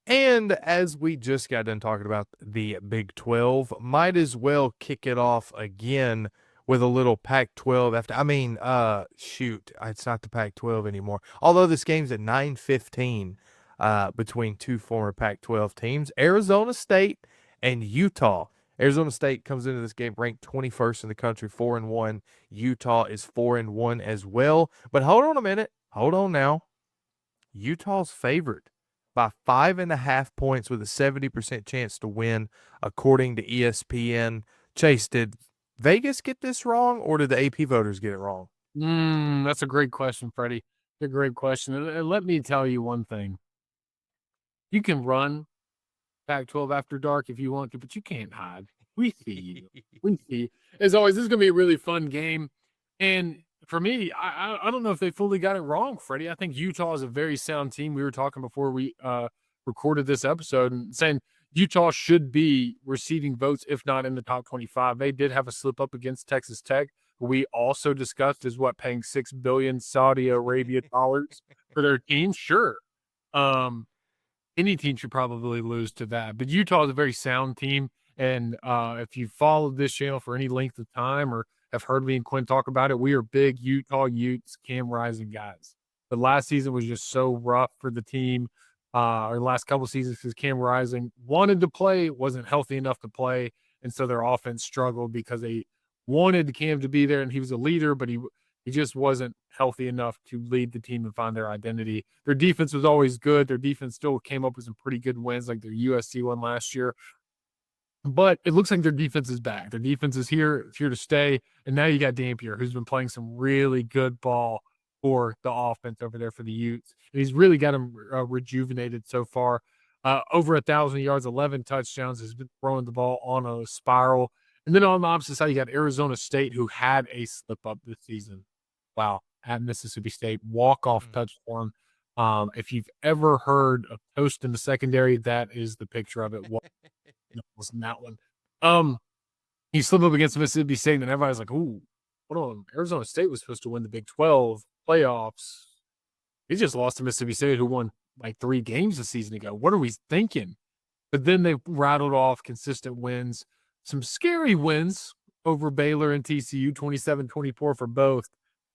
And as we just got done talking about the Big 12, might as well kick it off again with a little Pac-12 after. Shoot, it's not the Pac-12 anymore. Although this game's at 9:15 between two former Pac-12 teams, Arizona State and Utah. Arizona State comes into this game ranked 21st in the country, 4-1. Utah is 4-1 as well. But hold on a minute. Hold on now. Utah's favored by 5.5 points with a 70% chance to win, according to ESPN. Chase, did Vegas get this wrong, or did the AP voters get it wrong? That's a great question, Freddie. A great question. And let me tell you one thing. You can run Pac-12 after dark if you want to, but you can't hide. We see you. We see you. As always, this is going to be a really fun game. And for me, I don't know if they fully got it wrong, Freddie. I think Utah is a very sound team. We were talking before we recorded this episode and saying Utah should be receiving votes, if not in the top 25. They did have a slip up against Texas Tech. We also discussed is what paying $6 billion Saudi Arabia dollars for their team. Sure. Any team should probably lose to that. But Utah is a very sound team. And if you followed this channel for any length of time or have heard me and Quinn talk about it, we are big Utah Utes, Cam Rising guys. The last season was just so rough for the team, or the last couple seasons because Cam Rising wanted to play, wasn't healthy enough to play. And so their offense struggled because they wanted Cam to be there and he was a leader, but he just wasn't healthy enough to lead the team and find their identity. Their defense was always good. Their defense still came up with some pretty good wins, like their USC one last year. But it looks like their defense is back. Their defense is here. It's here to stay. And now you got Dampier, who's been playing some really good ball for the offense over there for the Utes. And he's really got them rejuvenated so far. Over 1,000 yards, 11 touchdowns, has been throwing the ball on a spiral. And then on the opposite side, you got Arizona State, who had a slip up this season. Wow, at Mississippi State, walk-off touchdown. If you've ever heard of toast in the secondary, that is the picture of it. Wasn't that one? He slipped up against Mississippi State, and everybody's like, "Ooh, hold on! Arizona State was supposed to win the Big 12 playoffs. He just lost to Mississippi State, who won like 3 games a season ago. What are we thinking?" But then they rattled off consistent wins, some scary wins over Baylor and TCU, 27-24 for both.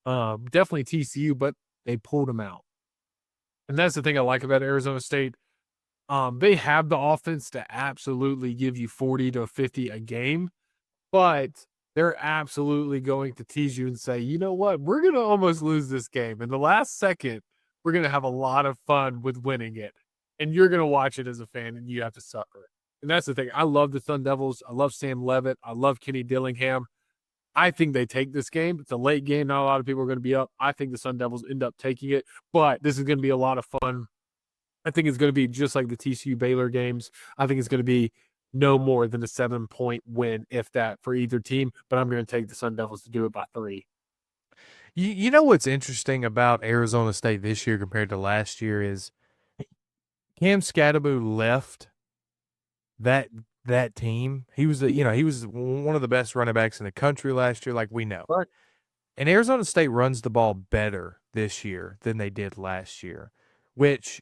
Definitely TCU, but they pulled them out. And that's the thing I like about Arizona State. They have the offense to absolutely give you 40 to 50 a game, but they're absolutely going to tease you and say, you know what, we're going to almost lose this game. In the last second, we're going to have a lot of fun with winning it. And you're going to watch it as a fan and you have to suffer it. And that's the thing. I love the Sun Devils. I love Sam Levitt. I love Kenny Dillingham. I think they take this game. It's a late game. Not a lot of people are going to be up. I think the Sun Devils end up taking it, but this is going to be a lot of fun. I think it's going to be just like the TCU Baylor games. I think it's going to be no more than a 7-point win, if that, for either team. But I'm going to take the Sun Devils to do it by 3. You know what's interesting about Arizona State this year compared to last year is Cam Scatterbo left that team. He was he was one of the best running backs in the country last year, like we know. Right. And Arizona State runs the ball better this year than they did last year, which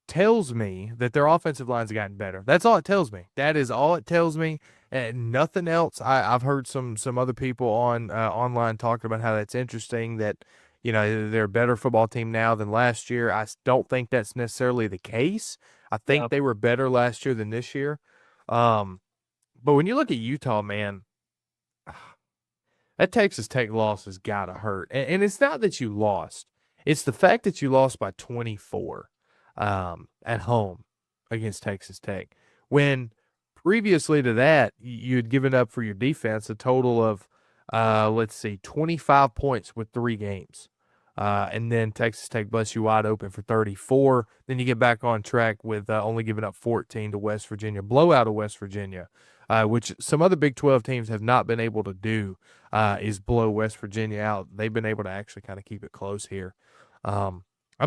tells me that their offensive line's gotten better. That's all it tells me. That is all it tells me, and nothing else. I've heard some other people on online talking about how that's interesting that they're a better football team now than last year. I don't think that's necessarily the case. I think Yeah. they were better last year than this year. But when you look at Utah, man, that Texas Tech loss has got to hurt. And it's not that you lost. It's the fact that you lost by 24 at home against Texas Tech. When previously to that, you had given up for your defense a total of, 25 points with 3 games. And then Texas Tech busts you wide open for 34. Then you get back on track with only giving up 14 to West Virginia, blowout of West Virginia, which some other Big 12 teams have not been able to do, is blow West Virginia out. They've been able to actually kind of keep it close here. I'm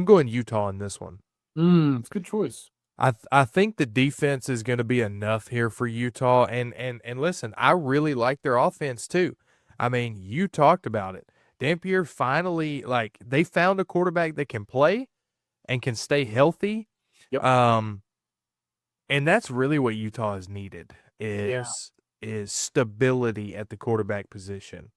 going Utah in this one. It's a good choice. I think the defense is going to be enough here for Utah. And listen, I really like their offense too. I mean, you talked about it. Dampier finally, they found a quarterback that can play and can stay healthy. Yep. And that's really what Utah has needed Yeah. is stability at the quarterback position.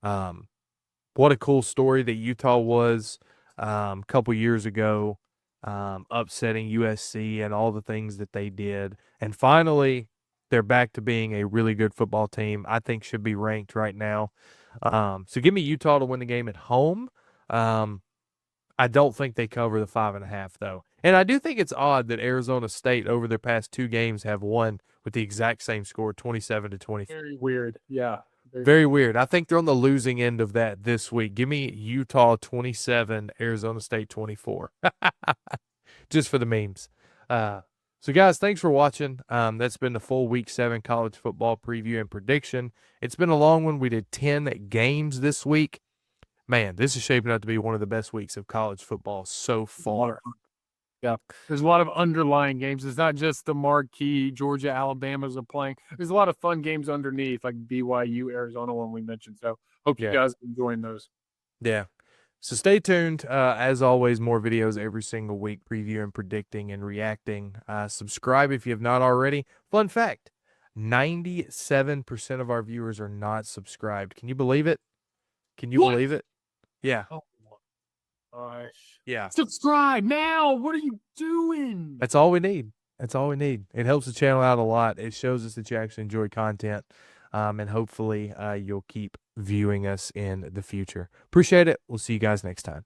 What a cool story that Utah was a couple years ago, upsetting USC and all the things that they did. And finally, they're back to being a really good football team. I think should be ranked right now. So give me Utah to win the game at home. I don't think they cover the 5.5 though. And I do think it's odd that Arizona State over their past 2 games have won with the exact same score, 27-24. Very weird. Yeah. Very weird. I think they're on the losing end of that this week. Give me Utah 27, Arizona State 24. Just for the memes. So guys, thanks for watching. That's been the full week 7 college football preview and prediction. It's been a long one. We did 10 games this week. Man, this is shaping up to be one of the best weeks of college football so far. Yeah. There's a lot of underlying games. It's not just the marquee Georgia, Alabama's are playing. There's a lot of fun games underneath, like BYU, Arizona one we mentioned. So hope you guys are enjoying those. Yeah. So stay tuned. As always, more videos every single week, previewing, predicting, and reacting. Subscribe if you have not already. Fun fact, 97% of our viewers are not subscribed. Can you believe it? Can you believe it? Yeah. Oh my gosh. Yeah. Subscribe now. What are you doing? That's all we need. That's all we need. It helps the channel out a lot. It shows us that you actually enjoy content. And hopefully you'll keep viewing us in the future. Appreciate it. We'll see you guys next time.